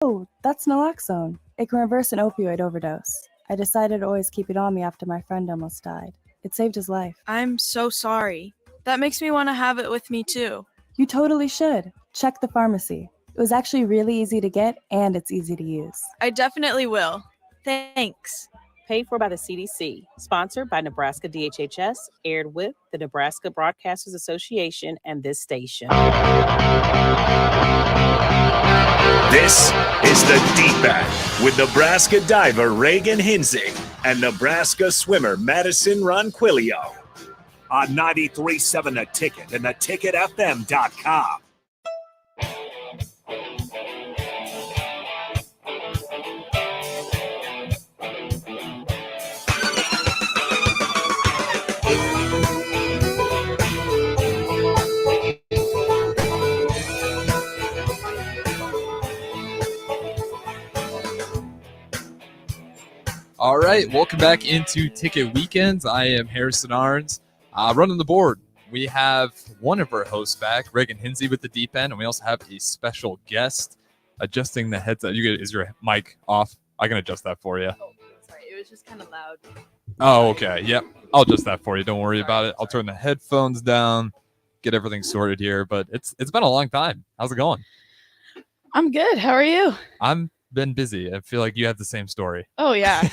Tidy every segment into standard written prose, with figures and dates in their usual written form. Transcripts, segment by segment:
Oh, that's naloxone. It can reverse an opioid overdose. I decided to always keep it on me after my friend almost died. It saved his life. I'm so sorry. That makes me want to have it with me too. You totally should. Check the pharmacy. It was actually really easy to get and it's easy to use. I definitely will. Thanks. Paid for by the CDC, sponsored by Nebraska DHHS, aired with the Nebraska Broadcasters Association and this station. This is the Deep End with Nebraska diver Reagan Hinzig and Nebraska swimmer Madison Ronquillo on 93.7 The Ticket and theticketfm.com. All right, welcome back into Ticket Weekends. I am Harrison Arns, running the board. We have one of our hosts back, Reagan Hinzig with the Deep End, and we also have a special guest adjusting the headset. Is your mic off? I can adjust that for you. Oh, sorry, it was just kind of loud. Oh, okay. Yep, I'll adjust that for you. Don't worry about it. I'll turn the headphones down, get everything sorted here. But it's been a long time. How's it going? I'm good. How are you? I'm been busy. I feel like you have the same story. Oh yeah.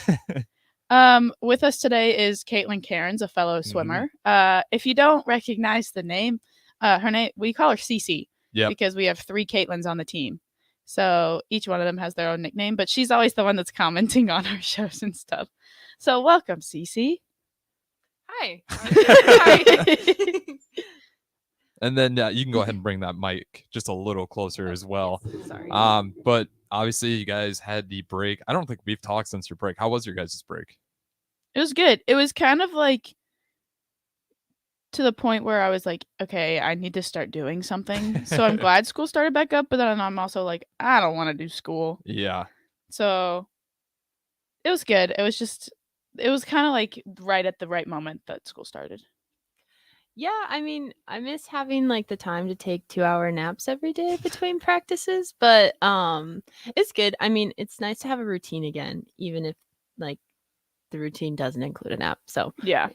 With us today is Caitlin Cairns, a fellow swimmer. If you don't recognize the name, her name, we call her Cece. Yeah. Because we have 3 Caitlins on the team. So each one of them has their own nickname, but she's always the one that's commenting on our shows and stuff. So welcome, Cece. Hi. Hi. And then you can go ahead and bring that mic just a little closer as well. Sorry. But obviously you guys had the break. I don't think we've talked since your break. How was your guys' break? It was good. It was kind of like to the point where I was like, okay, I need to start doing something. So I'm glad school started back up, but then I'm also like, I don't want to do school. Yeah. So it was good. It was kind of like right at the right moment that school started. Yeah, I mean, I miss having like the time to take 2-hour naps every day between practices, but it's good. I mean, it's nice to have a routine again, even if like the routine doesn't include a nap. So Yeah.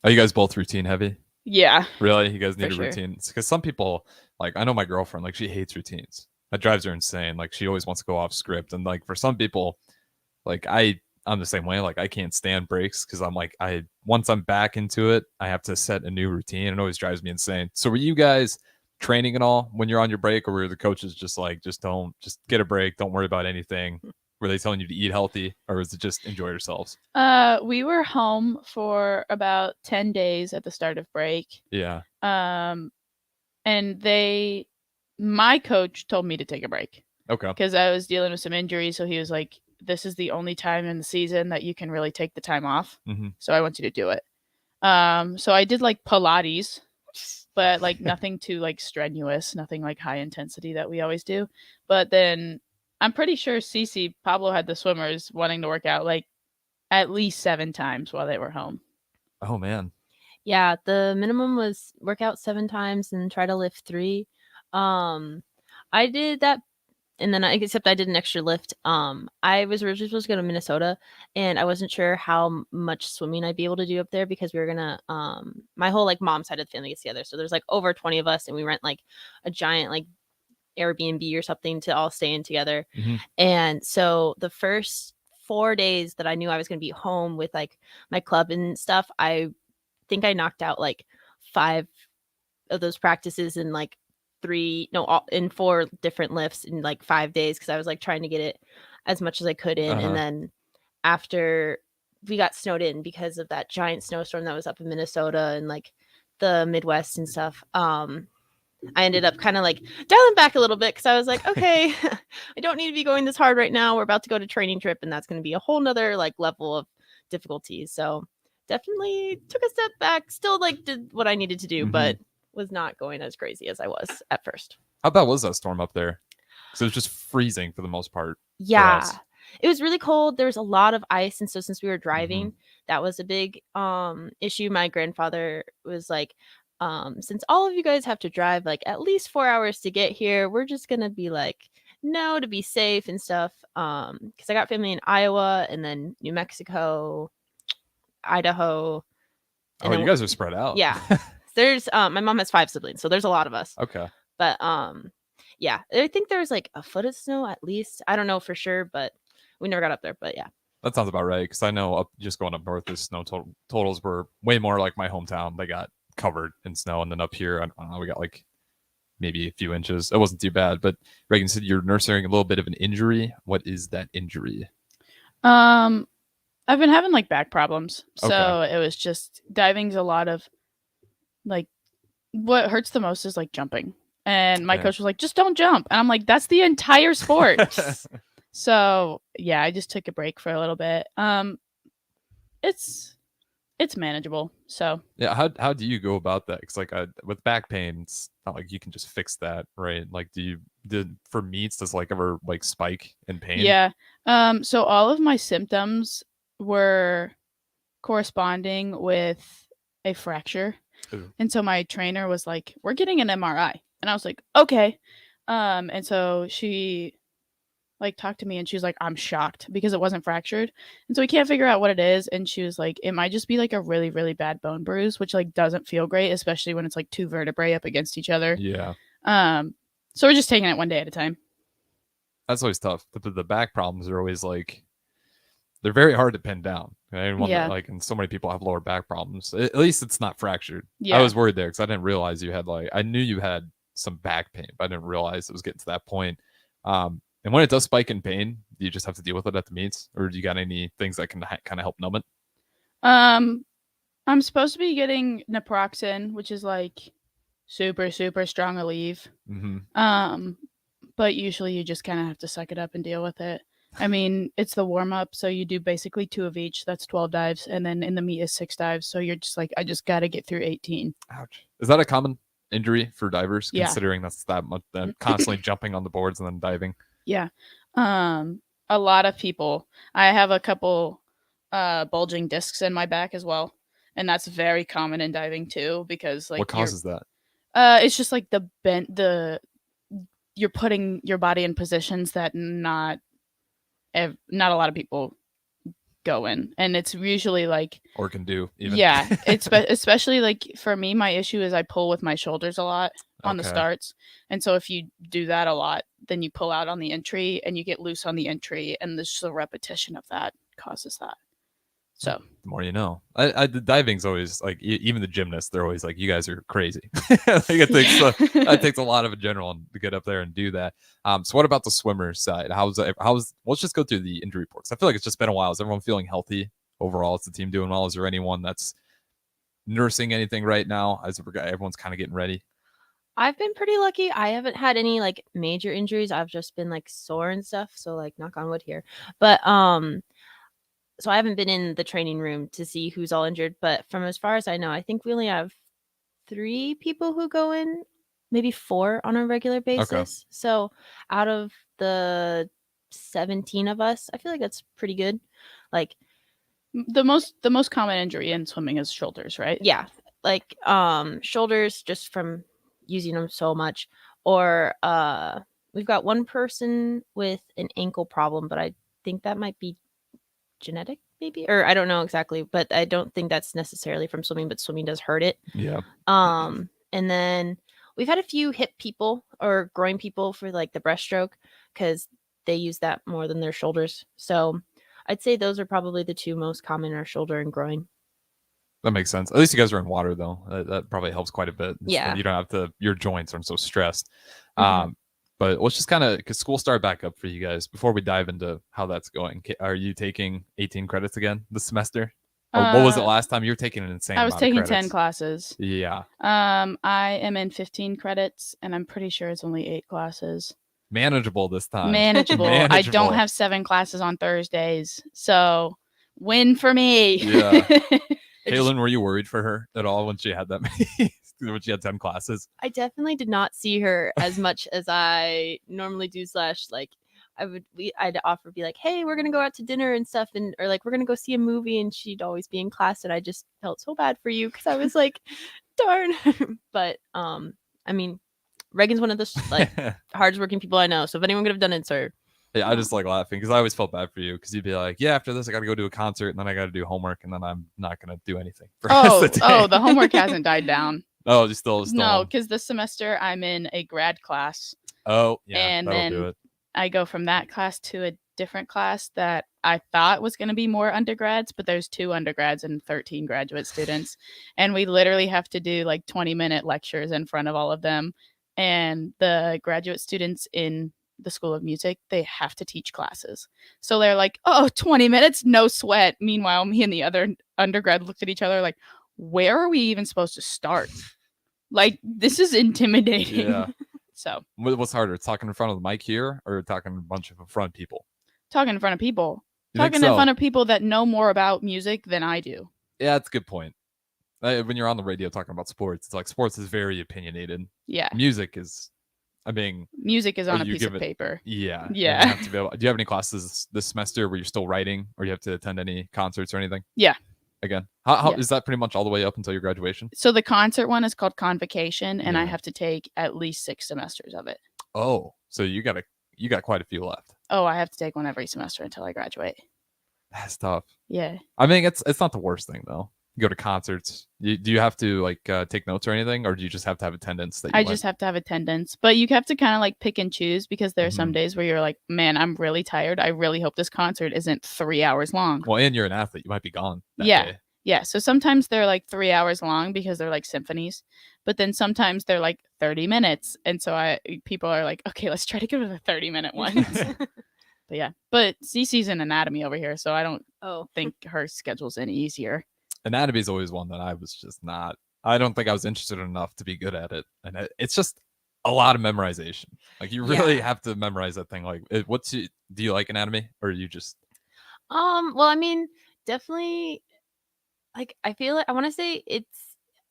Are you guys both routine heavy? Yeah. Really? You guys need For a sure. routine? Because some people, like I know my girlfriend, like she hates routines. That drives her insane. Like she always wants to go off script. And like for some people, like I'm the same way. Like I can't stand breaks because I'm like once I'm back into it, I have to set a new routine. It always drives me insane. So were you guys training at all when you're on your break, or were the coaches just like just get a break, don't worry about anything? Were they telling you to eat healthy, or was it just enjoy yourselves? We were home for about 10 days at the start of break. Yeah. And my coach told me to take a break Okay. because I was dealing with some injuries. So he was like, this is the only time in the season that you can really take the time off. Mm-hmm. So I want you to do it. So I did like Pilates, but like nothing too like strenuous, nothing like high intensity that we always do. But then I'm pretty sure Cece Pablo had the swimmers wanting to work out like at least 7 times while they were home. Oh man. yeah, the minimum was work out 7 times and try to lift 3. I did that, and then except I did an extra lift. I was originally supposed to go to Minnesota, and I wasn't sure how much swimming I'd be able to do up there because we were gonna my whole like mom side of the family gets together, so there's like over 20 of us, and we rent like a giant like Airbnb or something to all stay in together. Mm-hmm. And so the first 4 days that I knew I was going to be home with like my club and stuff, I think I knocked out like 5 of those practices in like in 4 different lifts in like 5 days because I was like trying to get it as much as I could in. And then after we got snowed in because of that giant snowstorm that was up in Minnesota and like the Midwest and stuff, I ended up kind of like dialing back a little bit because I was like, okay, I don't need to be going this hard right now. We're about to go to training trip, and that's going to be a whole nother like level of difficulty. So definitely took a step back, still like did what I needed to do, but was not going as crazy as I was at first. How bad was that storm up there? Because it was just freezing for the most part. Yeah, it was really cold. There was a lot of ice, and so since we were driving, that was a big issue. My grandfather was like, since all of you guys have to drive like at least 4 hours to get here, we're just gonna be like no, to be safe and stuff. Because I got family in Iowa and then New Mexico, Idaho. Oh, you guys are spread out. Yeah. There's my mom has 5 siblings, so there's a lot of us. Okay. But yeah, I think there's like a foot of snow at least. I don't know for sure, but we never got up there. But yeah. That sounds about right. Because I know just going up north, the snow totals were way more like my hometown. They got covered in snow, and then up here, I don't know, we got like maybe a few inches. It wasn't too bad. But Reagan said you're nursing a little bit of an injury. What is that injury? I've been having like back problems, so Okay. it was just diving's a lot of like what hurts the most is like jumping. And my Yeah. coach was like, just don't jump. And I'm like, that's the entire sport. So yeah, I just took a break for a little bit. It's manageable. So Yeah, how do you go about that? Because like with back pain, it's not like you can just fix that, right? Like, for meets does like ever like spike in pain? yeah. So all of my symptoms were corresponding with a fracture. Ooh. And so my trainer was like, we're getting an MRI. And I was like, okay. And so she like talked to me and she was like, I'm shocked because it wasn't fractured. And so we can't figure out what it is. And she was like, it might just be like a really, really bad bone bruise, which like doesn't feel great, especially when it's like 2 vertebrae up against each other. Yeah, So we're just taking it one day at a time. that's always tough. The back problems are always like they're very hard to pin down. Right? Yeah. And so many people have lower back problems. At least it's not fractured. Yeah. I was worried there because I didn't realize you had I knew you had some back pain, but I didn't realize it was getting to that point. And when it does spike in pain, do you just have to deal with it at the meets, or do you got any things that can kind of help numb it? I'm supposed to be getting naproxen, which is like super, super strong Aleve. Mm-hmm. But usually you just kind of have to suck it up and deal with it. I mean, it's the warm up, so you do basically 2 of each. That's 12 dives, and then in the meet is 6 dives. So you're just like, I just got to get through 18. Ouch. Is that a common injury for divers? Yeah. Considering that's that much, constantly jumping on the boards and then diving. Yeah. A lot of people. I have a couple bulging discs in my back as well, and that's very common in diving too because like What causes that? it's just like you're putting your body in positions that not a lot of people go in, and it's usually like Or can do even. yeah, it's especially like for me, my issue is I pull with my shoulders a lot on the Okay. starts, and so if you do that a lot, then you pull out on the entry and you get loose on the entry, and there's the repetition of that causes that. So The more you know. The diving's always like even the gymnasts, they're always like, you guys are crazy. Like it takes a lot of adrenaline to get up there and do that. So what about the swimmers side? How's let's just go through the injury reports. I feel like it's just been a while. Is everyone feeling healthy overall? Is the team doing well? Is there anyone that's nursing anything right now as everyone's kind of getting ready? I've been pretty lucky. I haven't had any like major injuries. I've just been like sore and stuff. So like knock on wood here. But so I haven't been in the training room to see who's all injured. But from as far as I know, I think we only have 3 people who go in, maybe 4 on a regular basis. So out of the 17 of us, I feel like that's pretty good. Like the most common injury in swimming is shoulders, right? yeah, like shoulders just from using them so much, or we've got one person with an ankle problem, but I think that might be genetic maybe, or I don't know exactly, but I don't think that's necessarily from swimming, but swimming does hurt it. Yeah. And then we've had a few hip people or groin people for like the breaststroke because they use that more than their shoulders. So I'd say those are probably the 2 most common, are shoulder and groin. That makes sense. At least you guys are in water though. That probably helps quite a bit. Yeah. You don't have to, your joints aren't so stressed. Mhm. But let's just kind of, because school started back up for you guys, before we dive into how that's going. Are you taking 18 credits again this semester? Or what was it last time? You were taking an insane I was amount of taking 10 credits. classes. Yeah. I am in 15 credits, and I'm pretty sure it's only 8 classes. Manageable this time. Manageable. I Manageable. don't have 7 classes on Thursdays, so win for me. Yeah. It just- Kaylin, were you worried for her at all when she had that many? When she had 10 classes? I definitely did not see her as much as I normally do. / like I'd offer, be like, hey, we're gonna go out to dinner and stuff, and or like we're gonna go see a movie, and she'd always be in class, and I just felt so bad for you because I was like, darn. But I mean, Reagan's one of the like hardest working people I know. So if anyone could have done it, sir. Yeah, I just like laughing because I always felt bad for you because you'd be like, yeah, after this, I got to go to a concert and then I got to do homework and then I'm not going to do anything. For the rest of the day. The homework hasn't died down. Oh, you still No, because this semester I'm in a grad class. Oh, yeah, and that'll then do it. I go from that class to a different class that I thought was going to be more undergrads, but there's 2 undergrads and 13 graduate students. And we literally have to do like 20-minute lectures in front of all of them. And the graduate students in the School of Music, they have to teach classes. So they're like, oh, 20 minutes, no sweat. Meanwhile, me and the other undergrad looked at each other like, where are we even supposed to start? Like, this is intimidating. Yeah. So What's harder, talking in front of the mic here or talking in a bunch of front people? talking in front of people. You think Talking in so? front of people that know more about music than I do. Yeah, that's a good point. When you're on the radio talking about sports, it's like sports is very opinionated. Yeah. Music is, I mean, Music is on a you piece give of it- paper. yeah. Yeah. You have to be able, do you have any classes this semester where you're still writing or you have to attend any concerts or anything? Yeah. Again, how Yeah. is that pretty much all the way up until your graduation? So the concert one is called Convocation, and I Yeah. have to take at least 6 semesters of it. Oh, so you got quite a few left. Oh, I have to take one every semester until I graduate. That's tough. Yeah. I mean, it's not the worst thing though. You go to concerts. Do you have to like take notes or anything, or do you just have to have attendance? That you I went? just have to have attendance, but you have to kind of like pick and choose because there are some Mhm. days where you're like, man, I'm really tired. I really hope this concert isn't 3 hours long. Well, and you're an athlete. You might be gone. That Yeah. day. Yeah, so sometimes they're like 3 hours long because they're like symphonies, but then sometimes they're like 30 minutes. And so people are like, okay, let's try to go to the 30-minute ones. But yeah, but Cece's in anatomy over here, so I don't Oh, think her schedule's any easier. Anatomy is always one that I was just not. I don't think I was interested enough to be good at it, and it's just a lot of memorization. Like you really Yeah. have to memorize that thing. Like, do you like anatomy, or you just? well, I mean, definitely. Like, I feel like I want to say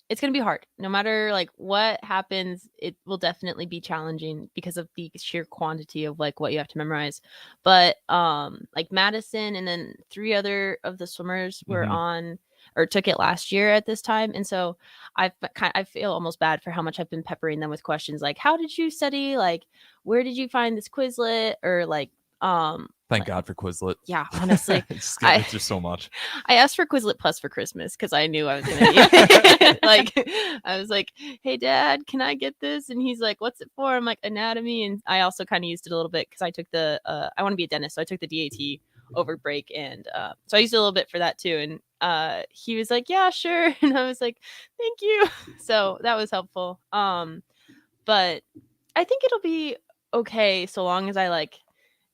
it's gonna be hard. No matter like what happens, it will definitely be challenging because of the sheer quantity of like what you have to memorize. But like Madison and then 3 other of the swimmers were Mhm. on or took it last year at this time, and so I feel almost bad for how much I've been peppering them with questions like, how did you study? Like, where did you find this Quizlet? Or like Thank like- God for Quizlet. yeah, honestly. it's I- just so much. I asked for Quizlet Plus for Christmas because I knew I was gonna need it. Like, I was like, "Hey, Dad, can I get this?" And he's like, "What's it for?" I'm like, "Anatomy." And I also kind of used it a little bit because I took the I want to be a dentist, so I took the DAT over break, and so I used it a little bit for that too. And he was like, "Yeah, sure," and I was like, "Thank you." So that was helpful. But I think it'll be okay so long as I like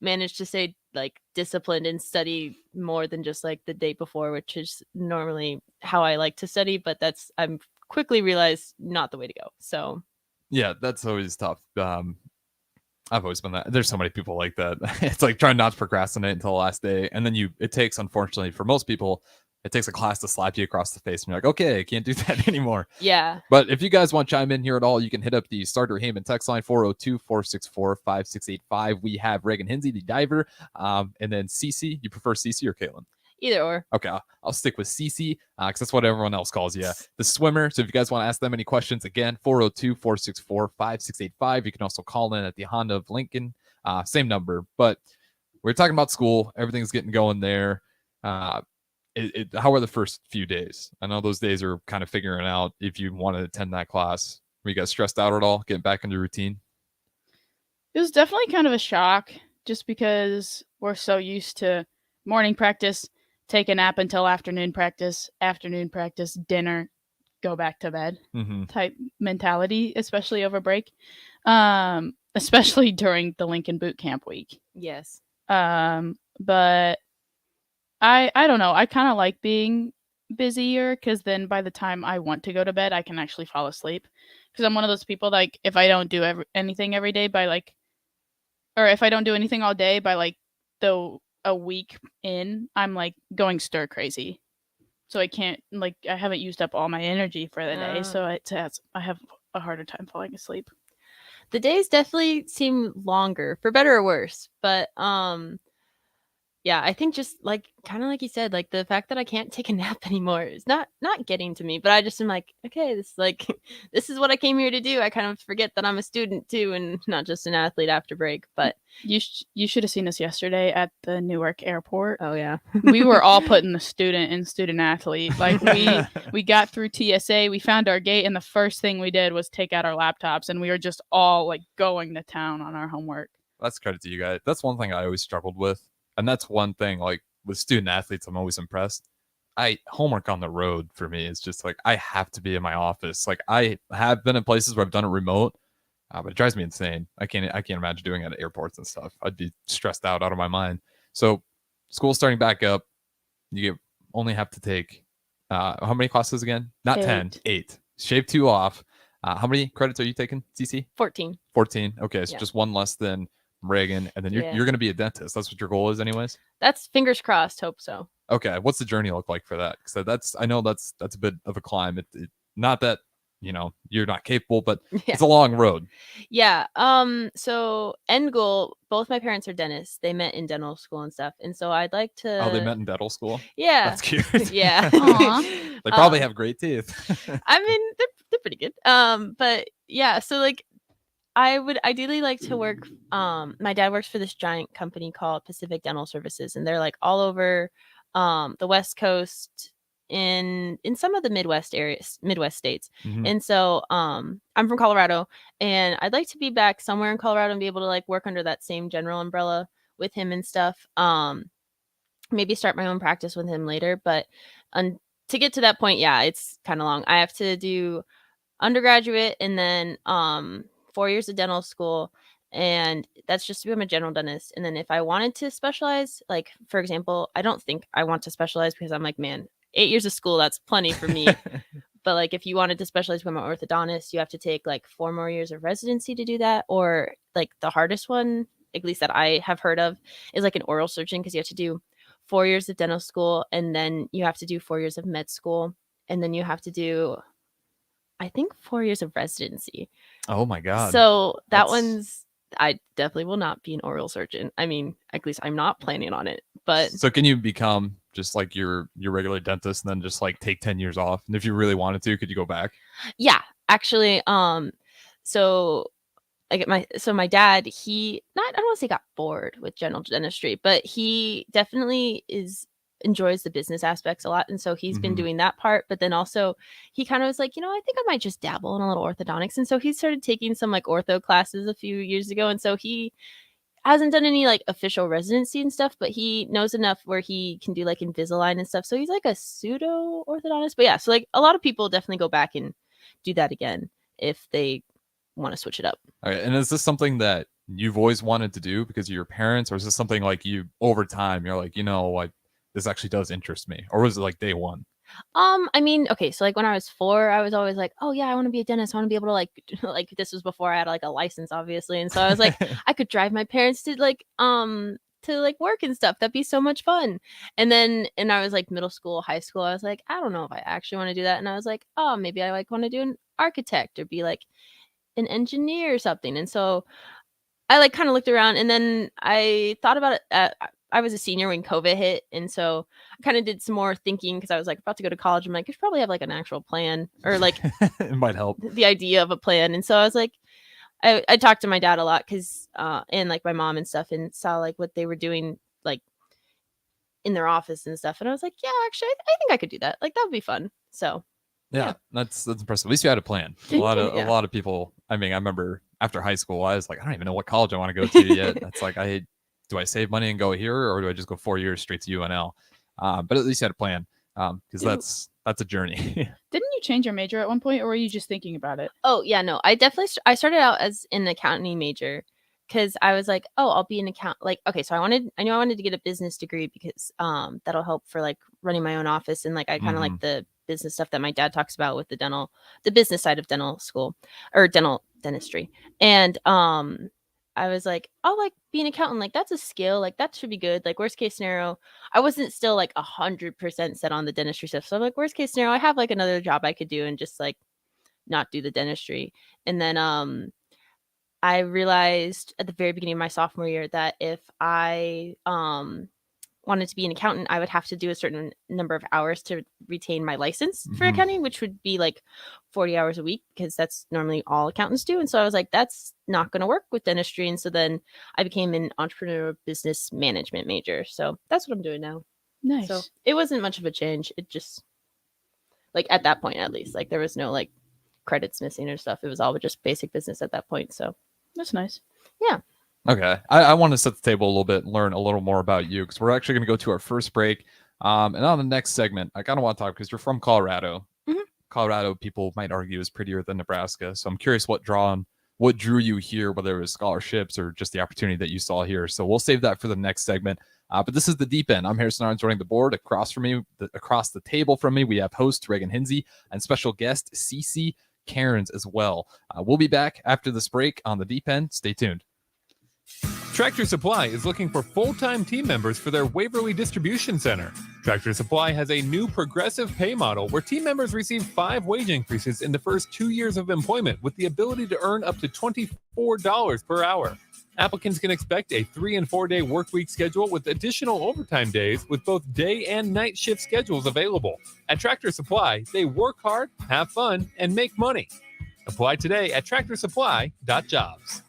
manage to stay like disciplined and study more than just like the day before, which is normally how I like to study, but I'm quickly realized not the way to go. So Yeah, that's always tough. I've always been that. There's so many people like that. It's like trying not to procrastinate until the last day, and then it takes, unfortunately, for most people, it takes a class to slap you across the face, and you're like, okay, I can't do that anymore. yeah. But if you guys want to chime in here at all, you can hit up the Starter Heyman text line 402-464-5685. We have Reagan Hinsey, the diver, and then Cece. You prefer Cece or Caitlin? Either or. Okay, I'll stick with Cece because that's what everyone else calls you, the swimmer. So if you guys want to ask them any questions, again, 402-464-5685. You can also call in at the Honda of Lincoln, same number. But we're talking about school. Everything's getting going there. How are the first few days? I know those days are kind of figuring out if you want to attend that class. Were you guys stressed out at all, getting back into routine? It was definitely kind of a shock just because we're so used to morning practice, take a nap until afternoon practice, dinner, go back to bed Mm-hmm. type mentality, especially over break, especially during the Lincoln Boot Camp week. Yes. But I don't know. I kind of like being busier because then by the time I want to go to bed, I can actually fall asleep. Because I'm one of those people like if I don't do anything every day by like, or if I don't do anything all day by like a week in, I'm like going stir crazy. So I can't I haven't used up all my energy for the day. So I have a harder time falling asleep. The days definitely seem longer, for better or worse. But Yeah, I think just like kind of like you said, like the fact that I can't take a nap anymore is not getting to me. But I just am like, okay, this is like this is what I came here to do. I kind of forget that I'm a student too, and not just an athlete after break. But You should have seen us yesterday at the Newark airport. oh yeah, We were all putting the student and student athlete. Like we got through TSA, we found our gate, and the first thing we did was take out our laptops, and we were just all like going to town on our homework. That's credit to you guys. That's one thing I always struggled with. And that's one thing, like with student athletes, I'm always impressed. Homework on the road for me is just like I have to be in my office. Like I have been in places where I've done it remote, but it drives me insane. I can't imagine doing it at airports and stuff. I'd be stressed out of my mind. So school's starting back up. You only have to take how many classes again? Not 10, 8. Shave 2 off. How many credits are you taking, CC? 14. 14. Okay, so Yeah. just one less than Reagan, and then you're Yeah. going to be a dentist. That's what your goal is, anyways. That's fingers crossed. Hope so. Okay, what's the journey look like for that? Because I know that's a bit of a climb. Not that you're not capable, but Yeah. it's a long road. Yeah. So end goal. Both my parents are dentists. They met in dental school and stuff, and so I'd like to. Oh, they met in dental school. Yeah. That's cute. Yeah. Aw. They probably have great teeth. I mean, they're pretty good. But yeah. So like, I would ideally like to work. My dad works for this giant company called Pacific Dental Services, and they're like all over the West Coast, in some of the Midwest states. Mhm. And so I'm from Colorado, and I'd like to be back somewhere in Colorado and be able to like work under that same general umbrella with him and stuff. Maybe start my own practice with him later, but to get to that point, yeah, it's kind of long. I have to do undergraduate and then 4 years of dental school, and that's just to become a general dentist. And then if I wanted to specialize, like for example, I don't think I want to specialize because I'm like, man, 8 years of school, that's plenty for me. But like if you wanted to specialize become an orthodontist, you have to take like 4 more years of residency to do that. Or like the hardest one, at least that I have heard of, is like an oral surgeon, because you have to do 4 years of dental school, and then you have to do 4 years of med school, and then you have to do, I think, 4 years of residency. Oh my god. So that That's- one's, I definitely will not be an oral surgeon. I mean, at least I'm not planning on it. But So can you become just like your regular dentist and then just like take 10 years off? And if you really wanted to, could you go back? yeah, actually, so my dad, I don't want to say got bored with general dentistry, but he definitely enjoys the business aspects a lot, and so he's been Mhm. doing that part. But then also he kind of was like, I think I might just dabble in a little orthodontics, and so he started taking some like ortho classes a few years ago, and so he hasn't done any like official residency and stuff, but he knows enough where he can do like Invisalign and stuff. So he's like a pseudo orthodontist. But yeah, so like a lot of people definitely go back and do that again if they want to switch it up. Okay, and is this something that you've always wanted to do because of your parents, or is this something like you over time you're like, like this actually does interest me, or was it like day one? I mean, okay, so like when I was 4, I was always like, oh yeah, I want to be a dentist. I want to be able to like like this was before I had like a license, obviously, and so I was like, I could drive my parents to like work and stuff. That'd be so much fun. And I was like middle school, high school, I was like, I don't know if I actually want to do that. And I was like, oh, maybe I like want to do an architect or be like an engineer or something. And so I like kind of looked around, and then I thought about it. I was a senior when COVID hit, and so I kind of did some more thinking because I was like about to go to college. I'm like, I should probably have like an actual plan, or like It might help. the idea of a plan. And so I was like, I talked to my dad a lot because and like my mom and stuff, and saw like what they were doing like in their office and stuff. And I was like, yeah, actually, I think I could do that. Like that would be fun. So Yeah, Yeah. that's impressive. At least you had a plan. A Thank lot you, of yeah. a lot of people. I mean, I remember after high school, I was like, I don't even know what college I want to go to yet. That's like, do I save money and go here, or do I just go 4 years straight to UNL? But at least you had a plan, because Yeah. that's a journey. Didn't you change your major at one point, or were you just thinking about it? Oh yeah, no, I definitely I started out as an accounting major because I was like, oh, I'll be an account. Like, okay, so I knew I wanted to get a business degree because that'll help for like running my own office, and like I kind of like the business stuff that my dad talks about with the business side of dental school or dental dentistry. And I was like, I'll like be an accountant. Like that's a skill. Like that should be good. Like worst case scenario, I wasn't still like 100% set on the dentistry stuff. So I'm like, worst case scenario, I have like another job I could do and just like not do the dentistry. And then I realized at the very beginning of my sophomore year that if I wanted to be an accountant, I would have to do a certain number of hours to retain my license for accounting, which would be like 40 hours a week, because that's normally all accountants do. And so I was like, that's not going to work with dentistry. And so then I became an entrepreneur business management major. So that's what I'm doing now. Nice. So it wasn't much of a change. It just, like, at that point, at least, like, there was no like credits missing or stuff. It was all just basic business at that point. So That's nice. yeah. Okay. I want to set the table a little bit and learn a little more about you, because we're actually going to go to our first break. And on the next segment, I kind of want to talk, because you're from Colorado. Colorado, people might argue, is prettier than Nebraska. So I'm curious what drew you here, whether it was scholarships or just the opportunity that you saw here. So we'll save that for the next segment. But this is the Deep End. I'm Harrison Arns running the board. Across the table from me, we have host Reagan Hinsey and special guest Cece Cairns as well. We'll be back after this break on the Deep End. Stay tuned. Tractor Supply is looking for full-time team members for their Waverly Distribution Center. Tractor Supply has a new progressive pay model where team members receive 5 wage increases in the first 2 years of employment, with the ability to earn up to $24 per hour. Applicants can expect a 3- and 4-day work week schedule with additional overtime days, with both day and night shift schedules available. At Tractor Supply, they work hard, have fun, and make money. Apply today at tractorsupply.jobs.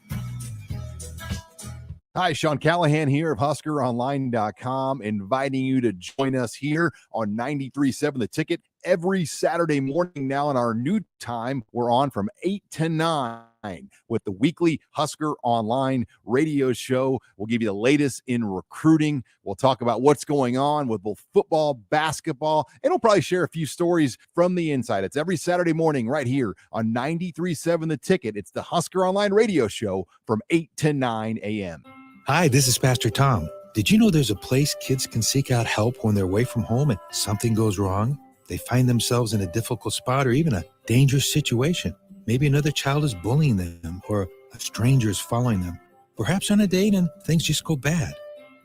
Hi, Sean Callahan here of HuskerOnline.com, inviting you to join us here on 93.7 The Ticket every Saturday morning. Now in our new time, we're on from 8 to 9 with the weekly Husker Online radio show. We'll give you the latest in recruiting. We'll talk about what's going on with both football, basketball, and we'll probably share a few stories from the inside. It's every Saturday morning right here on 93.7 The Ticket. It's the Husker Online radio show from 8 to 9 a.m. Hi, this is Pastor Tom. Did you know there's a place kids can seek out help when they're away from home and something goes wrong? They find themselves in a difficult spot or even a dangerous situation. Maybe another child is bullying them or a stranger is following them. Perhaps on a date and things just go bad.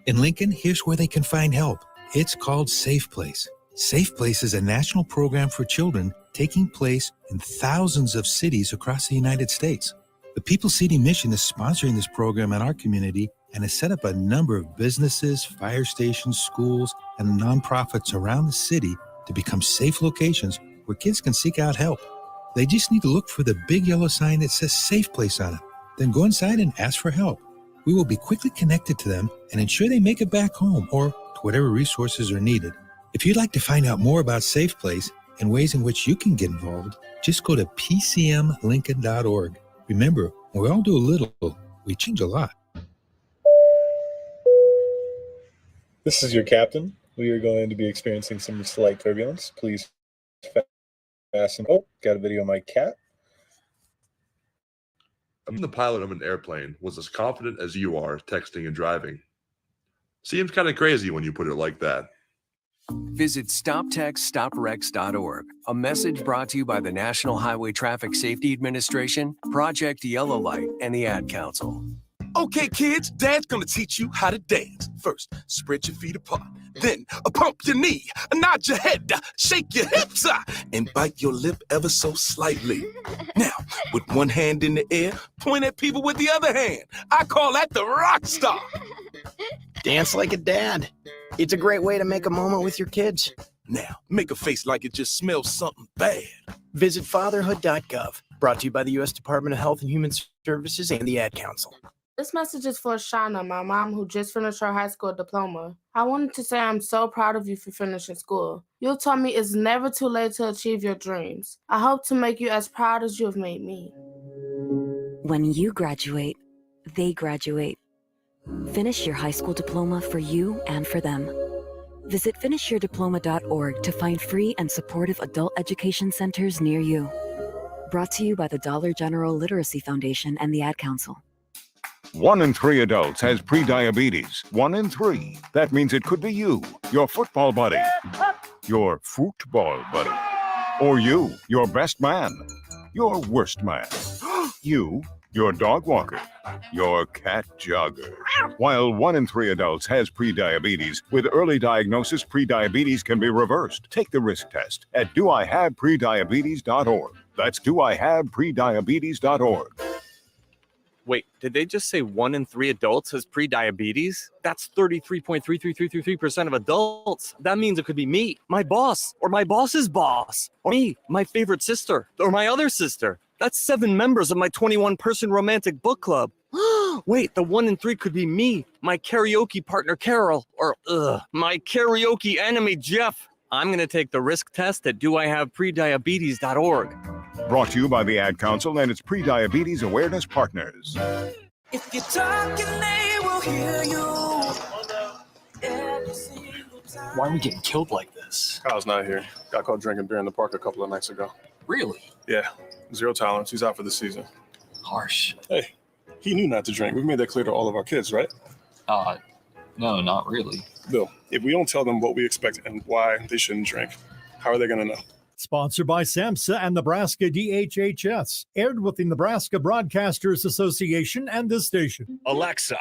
In Lincoln, here's where they can find help. It's called Safe Place. Safe Place is a national program for children taking place in thousands of cities across the United States. The People City Mission is sponsoring this program in our community and has set up a number of businesses, fire stations, schools, and nonprofits around the city to become safe locations where kids can seek out help. They just need to look for the big yellow sign that says Safe Place on it. Then go inside and ask for help. We will be quickly connected to them and ensure they make it back home or to whatever resources are needed. If you'd like to find out more about Safe Place and ways in which you can get involved, just go to pcmlincoln.org. Remember, when we all do a little, we change a lot. This is your captain. We are going to be experiencing some slight turbulence. Please fasten. Oh, got a video of my cat. I'm the pilot of an airplane, was as confident as you are texting and driving. Seems kind of crazy when you put it like that. Visit StopTextStopWrecks.org. A message brought to you by the National Highway Traffic Safety Administration, Project Yellow Light, and the Ad Council. Okay, kids, Dad's gonna teach you how to dance. First, spread your feet apart. Then, pump your knee, nod your head, shake your hips, and bite your lip ever so slightly. Now, with one hand in the air, point at people with the other hand. I call that the rock star. Dance like a dad. It's a great way to make a moment with your kids. Now, make a face like it just smells something bad. Visit fatherhood.gov. Brought to you by the U.S. Department of Health and Human Services and the Ad Council. This message is for Shauna, my mom, who just finished her high school diploma. I wanted to say I'm so proud of you for finishing school. You told me it's never too late to achieve your dreams. I hope to make you as proud as you have made me. When you graduate, they graduate. Finish your high school diploma for you and for them. Visit finishyourdiploma.org to find free and supportive adult education centers near you. Brought to you by the Dollar General Literacy Foundation and the Ad Council. 1 in 3 adults has prediabetes. 1 in 3. That means it could be you, your football buddy, your football buddy, or you, your best man, your worst man, you, your dog walker, your cat jogger. While 1 in 3 adults has prediabetes, with early diagnosis, prediabetes can be reversed. Take the risk test at doihaveprediabetes.org. That's doihaveprediabetes.org. Wait, did they just say 1 in 3 adults has pre-diabetes? That's 33.33333% of adults. That means it could be me, my boss, or my boss's boss, or me, my favorite sister, or my other sister. That's 7 members of my 21-person romantic book club. Wait, the 1 in 3 could be me, my karaoke partner Carol, or my karaoke enemy Jeff. I'm going to take the risk test at doihaveprediabetes.org. Brought to you by the Ad Council and its pre-diabetes awareness partners. If you're talking, they will hear you. Why are we getting killed like this? Kyle's not here. Got caught drinking beer in the park a couple of nights ago. Really? Yeah, 0 tolerance. He's out for the season. Harsh. Hey, he knew not to drink. We've made that clear to all of our kids, right? No, not really. Bill, if we don't tell them what we expect and why they shouldn't drink, how are they going to know? Sponsored by SAMHSA and Nebraska DHHS. Aired with the Nebraska Broadcasters Association and this station. Alexa,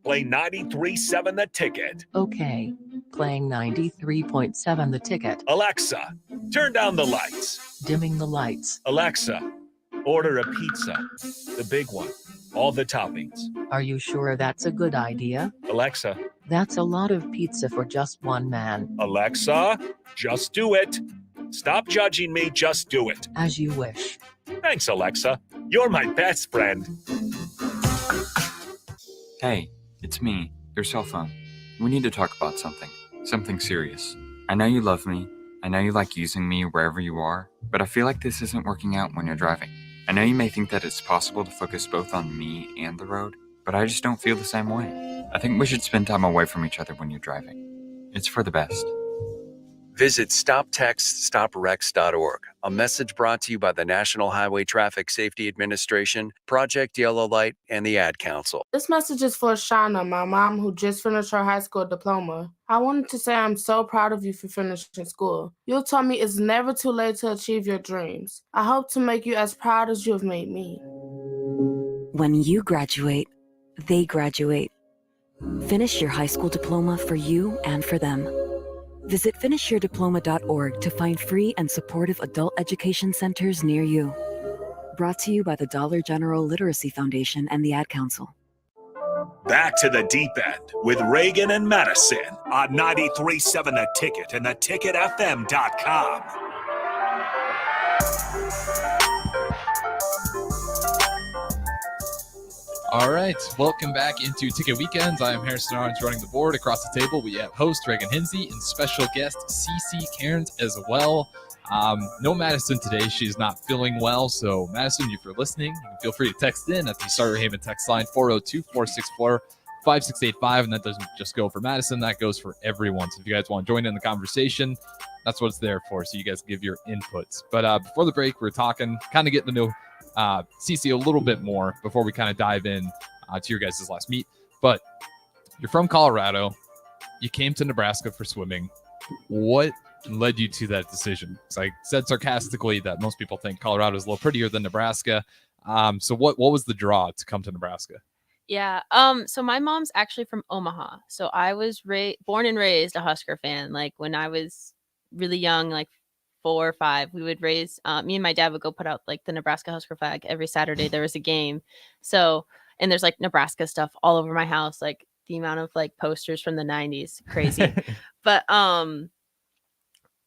play 93.7 The Ticket. Okay, playing 93.7 The Ticket. Alexa, turn down the lights. Dimming the lights. Alexa, order a pizza. The big one. All the toppings. Are you sure that's a good idea? Alexa. That's a lot of pizza for just one man. Alexa, just do it. Stop judging me, just do it. As you wish. Thanks, Alexa. You're my best friend. Hey, it's me, your cell phone. We need to talk about something. Something serious. I know you love me. I know you like using me wherever you are, but I feel like this isn't working out when you're driving. I know you may think that it's possible to focus both on me and the road, but I just don't feel the same way. I think we should spend time away from each other when you're driving. It's for the best. Visit StopTextStopWrecks.org. A message brought to you by the National Highway Traffic Safety Administration, Project Yellow Light, and the Ad Council. This message is for Shauna, my mom who just finished her high school diploma. I wanted to say I'm so proud of you for finishing school. You told me it's never too late to achieve your dreams. I hope to make you as proud as you have made me. When you graduate, they graduate. Finish your high school diploma for you and for them. Visit finishyourdiploma.org to find free and supportive adult education centers near you. Brought to you by the Dollar General Literacy Foundation and the Ad Council. Back to the deep end with Reagan and Madison on 93.7 The Ticket and theticketfm.com. All right, welcome back into Ticket Weekends. I am Harrison Arns running the board. Across the table, we have host Reagan Hinsey and special guest CC Cairns as well. No Madison today. She's not feeling well. So, Madison, if you're listening, you can feel free to text in at the Starter Haven text line 402-464-5685. And that doesn't just go for Madison. That goes for everyone. So if you guys want to join in the conversation, that's what it's there for. So you guys give your inputs. But before the break, we're talking, kind of getting to know CC a little bit more before we kind of dive in to your guys' last meet. But you're from Colorado. You came to Nebraska for swimming. What led you to that decision? So I said sarcastically that most people think Colorado is a little prettier than Nebraska. So what was the draw to come to Nebraska? Yeah. So my mom's actually from Omaha. So I was born and raised a Husker fan. Like when I was really young, like 4 or 5, we would raise, me and my dad would go put out like the Nebraska Husker flag every Saturday. There was a game. So, and there's like Nebraska stuff all over my house, like the amount of like posters from the 90s, crazy. But,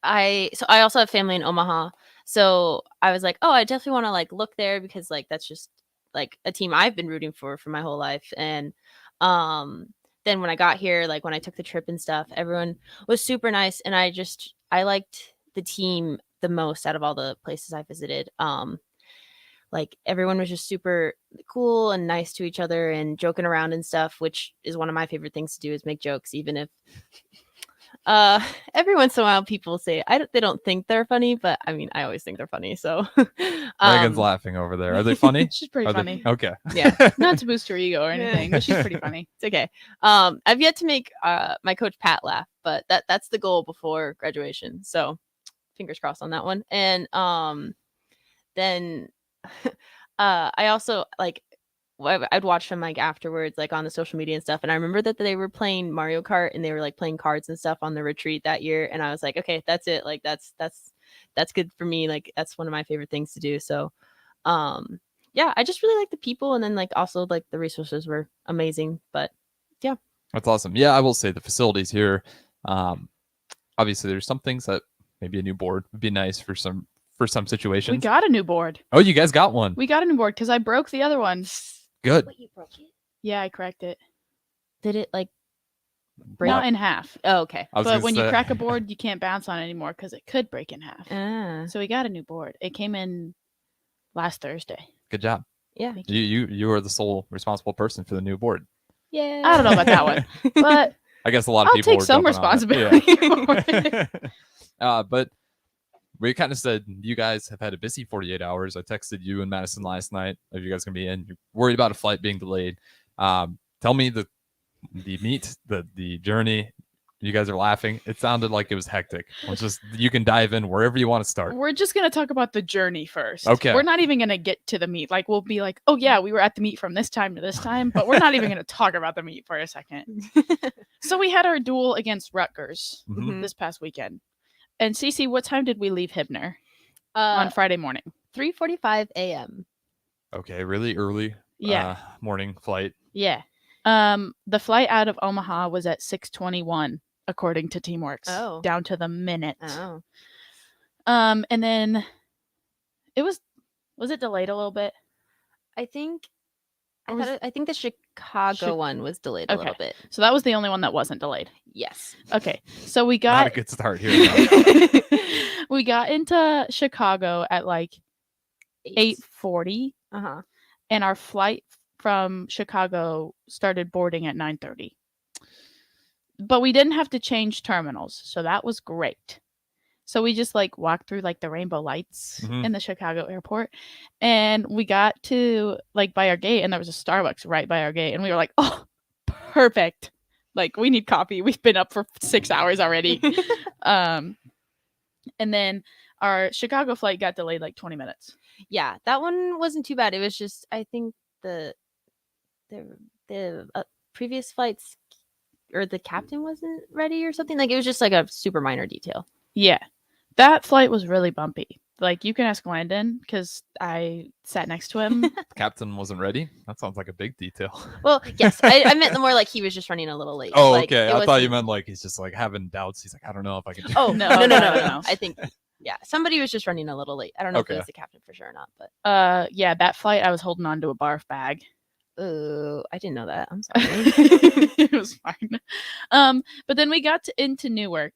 I also have family in Omaha. So I was like, oh, I definitely want to like look there because like, that's just like a team I've been rooting for my whole life. And, then when I got here, like when I took the trip and stuff, everyone was super nice. And I liked the team the most out of all the places I visited. Like everyone was just super cool and nice to each other and joking around and stuff, which is one of my favorite things to do is make jokes, even if every once in a while people say they don't think they're funny, but I mean, I always think they're funny. So Megan's laughing over there. Are they funny? She's pretty funny. Okay. Yeah. Not to boost her ego or anything, but she's pretty funny. It's okay. I've yet to make my coach Pat laugh, but that's the goal before graduation. So fingers crossed on that one. And then I also like I'd watch them like afterwards, like on the social media and stuff. And I remember that they were playing Mario Kart and they were like playing cards and stuff on the retreat that year. And I was like, okay, that's it. Like that's good for me. Like that's one of my favorite things to do. So, yeah, I just really like the people, and then like also like the resources were amazing. But yeah, That's awesome. Yeah, I will say the facilities here. Obviously, there's some things that maybe a new board would be nice for some situations. We got a new board. Oh, you guys got one. We got a new board because I broke the other one. Good. you broke it? Yeah, I cracked it. Did it like break? Not in half. Oh, okay. But when you crack a board, you can't bounce on it anymore because it could break in half. Ah. So we got a new board. It came in last Thursday. Good job. Yeah. You are the sole responsible person for the new board. Yeah. I don't know about that one, but I guess a lot of I'll people take were some jumping on it. responsibility for it. But we kind of said you guys have had a busy 48 hours. I texted you and Madison last night if you guys gonna be in. You're worried about a flight being delayed. Tell me the meet, the journey. You guys are laughing. It sounded like it was hectic. You can dive in wherever you want to start. We're just gonna talk about the journey first. Okay. We're not even gonna get to the meet. Like we'll be like, oh yeah, we were at the meet from this time to this time, but we're not even gonna talk about the meet for a second. So we had our duel against Rutgers this past weekend. And Cece, what time did we leave Hibner on Friday morning? 3:45 a.m. Okay, really early. Yeah. Morning flight. Yeah. The flight out of Omaha was at 6:21, according to Teamworks. Oh. Down to the minute. Oh. And then it was it delayed a little bit? I think the Chicago one was delayed a little bit. So that was the only one that wasn't delayed. Yes. Okay. So we got Not a good start here. we got into Chicago at like 8:40. Uh-huh. And our flight from Chicago started boarding at 9:30. But we didn't have to change terminals, so that was great. So we just like walked through like the rainbow lights in the Chicago airport, and we got to like by our gate, and there was a Starbucks right by our gate, and we were like, oh, perfect. Like we need coffee. We've been up for 6 hours already. And then our Chicago flight got delayed like 20 minutes. Yeah, that one wasn't too bad. It was just I think the previous flights or the captain wasn't ready or something. Like it was just like a super minor detail. Yeah. That flight was really bumpy. Like you can ask Landon because I sat next to him. Captain wasn't ready. That sounds like a big detail. Well, yes, I meant the more like he was just running a little late. Oh, like, okay. I thought you meant like he's just like having doubts. He's like, I don't know if I can do Oh it. no. I think yeah, somebody was just running a little late. I don't know if it was the captain for sure or not, but yeah, that flight I was holding on to a barf bag. Oh, I didn't know that. I'm sorry. It was fine. But then we got into Newark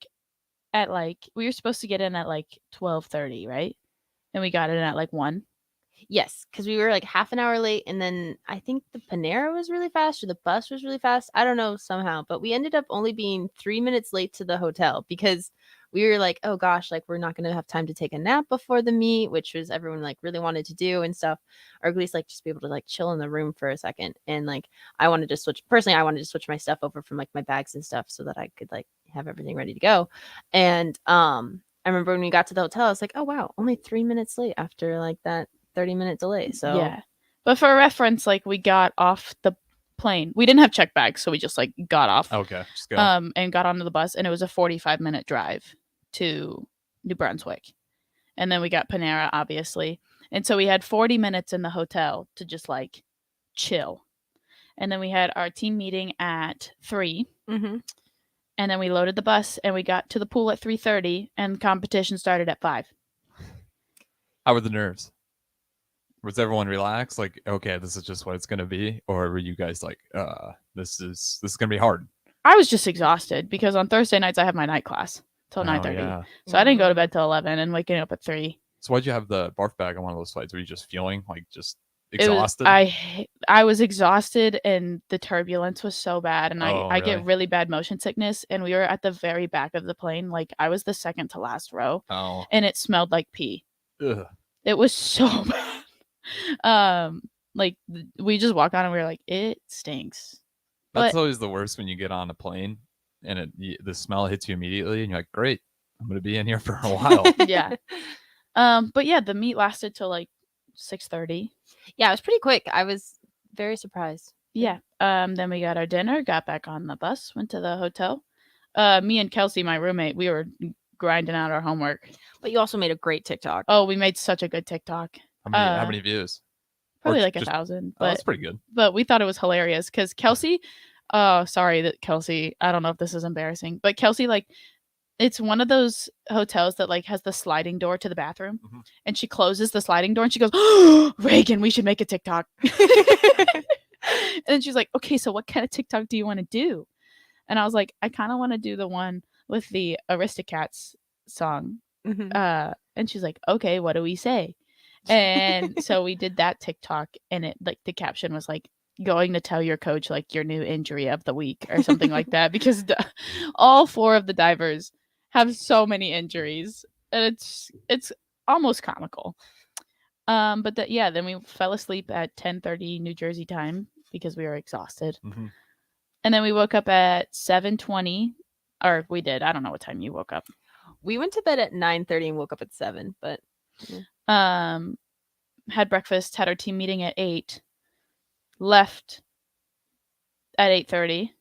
at like we were supposed to get in at like 12:30, right? And we got in at like 1. Yes, because we were like half an hour late, and then I think the Panera was really fast or the bus was really fast. I don't know somehow, but we ended up only being 3 minutes late to the hotel because we were like, oh gosh, like we're not gonna have time to take a nap before the meet, which was everyone like really wanted to do and stuff, or at least like just be able to like chill in the room for a second. And like I wanted to switch my stuff over from like my bags and stuff so that I could like have everything ready to go. And I remember when we got to the hotel, I was like, oh wow, only 3 minutes late after like that 30-minute delay. So yeah. But for reference, like we got off the plane. We didn't have check bags, so we just like got off. Okay. Just go. And got onto the bus, and it was a 45-minute drive to New Brunswick. And then we got Panera, obviously. And so we had 40 minutes in the hotel to just like chill. And then we had our team meeting at 3. Mm-hmm. And then we loaded the bus and we got to the pool at 3:30 and competition started at 5. How were the nerves? Was everyone relaxed? Like, okay, this is just what it's gonna be, or were you guys like, this is gonna be hard? I was just exhausted because on Thursday nights I have my night class till 9:30. Yeah. So I didn't go to bed till 11 and waking up at 3. So why'd you have the barf bag on one of those flights? Were you just feeling like just It was- exhausted? I was exhausted and the turbulence was so bad, and I really? get really bad motion sickness, and we were at the very back of the plane. Like I was the second to last row. Oh. And it smelled like pee. Ugh. It was so bad. Like we just walked on and we were like, it stinks. That's But always the worst when you get on a plane and the smell hits you immediately, and you're like, great, I'm gonna be in here for a while. yeah. But yeah, the meet lasted till like 6:30. Yeah, it was pretty quick. I was very surprised. Yeah. Then we got our dinner, got back on the bus, went to the hotel. Me and Kelsey, my roommate, we were grinding out our homework. But you also made a great TikTok. Oh, we made such a good TikTok. How many views? Probably Or like just- 1,000. Oh, But that's pretty good. But we thought it was hilarious because Kelsey, oh, sorry that Kelsey, I don't know if this is embarrassing, but Kelsey, like, it's one of those hotels that like has the sliding door to the bathroom, and she closes the sliding door and she goes, oh, Reagan, we should make a TikTok. And she's like, okay, so what kind of TikTok do you want to do? And I was like, I kind of want to do the one with the Aristocats song. And she's like, okay, what do we say? And so we did that TikTok, and it like the caption was like, going to tell your coach like your new injury of the week or something like that, because all 4 of the divers have so many injuries, and it's almost comical. But then we fell asleep at 10:30 New Jersey time because we were exhausted. And then we woke up at 7:20, or we did. I don't know what time you woke up. We went to bed at 9:30 and woke up at 7, but yeah. Had breakfast, had our team meeting at 8, left at 8:30,